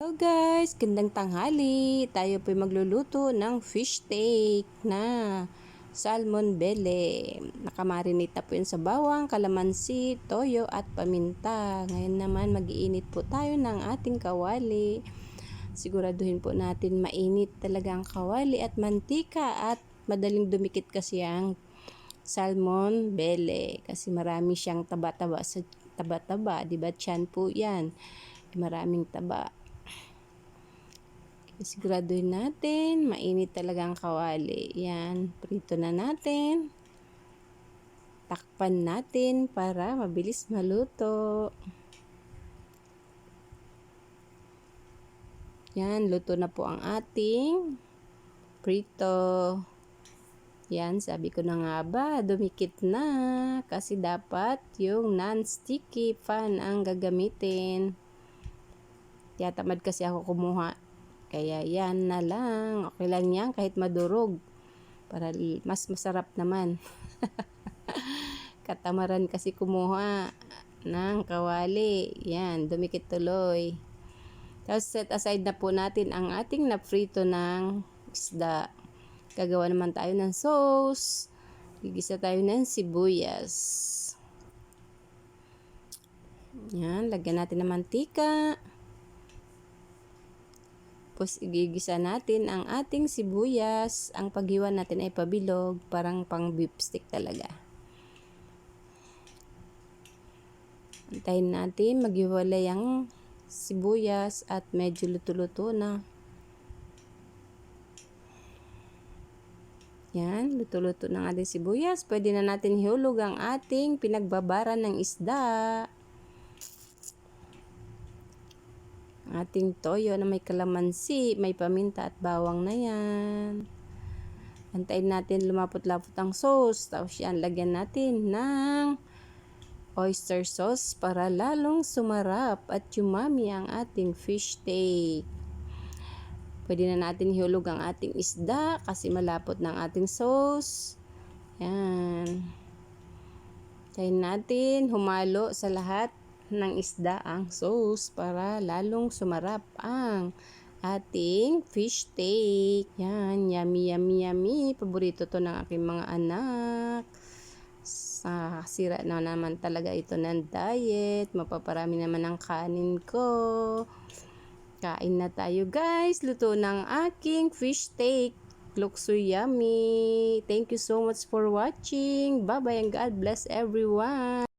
Hello guys, gandang tanghali. Tayo po'y magluluto ng fish steak na salmon bele. Nakamarinate na po yun sa bawang, kalamansi, toyo at paminta. Ngayon naman mag-iinit po tayo ng ating kawali. Siguraduhin po natin mainit talaga ang kawali at mantika at madaling dumikit kasi ang salmon bele. Kasi marami siyang taba-taba sa taba-taba, diba? Tiyan po yan. Maraming taba. Siguraduhin natin, mainit talaga ang kawali. Yan, prito na natin. Takpan natin para mabilis maluto. Yan, luto na po ang ating prito. Yan, sabi ko na nga ba, dumikit na. Kasi dapat yung non-sticky pan ang gagamitin. Tamad kasi ako kumuha. Kaya yan na lang. Okay lang yan kahit madurog. Para mas masarap naman. Katamaran kasi kumuha ng kawali. Yan, dumikit tuloy. Tapos set aside na po natin ang ating naprito ng isda. Gagawa naman tayo ng sauce. Gigisa tayo ng sibuyas. Yan, lagyan natin ng mantika. Tapos igigisa natin ang ating sibuyas. Ang paghiwa natin ay pabilog, parang pang beef stick talaga. Antayin natin maghiwalay ang sibuyas at medyo luto-luto na. Yan, luto-luto ng ating sibuyas. Pwede na natin ihulog ang ating pinagbabaran ng isda. Ating toyo na may kalamansi, may paminta at bawang na yan. Antayin natin lumapot-lapot ang sauce. Tapos yan, lagyan natin ng oyster sauce para lalong sumarap at umami ang ating fish steak. Pwede na natin ihulog ang ating isda kasi malapot ng ating sauce. Yan. Antayin natin humalo sa lahat ng isda ang sauce para lalong sumarap ang ating fish steak. Yan, yummy, yummy, yummy. Paborito to ng aking mga anak. Sira na naman talaga ito ng diet. Mapaparami naman ang kanin ko. Kain na tayo guys. Luto ng aking fish steak. Looks so yummy. Thank you so much for watching. Bye-bye and God bless everyone.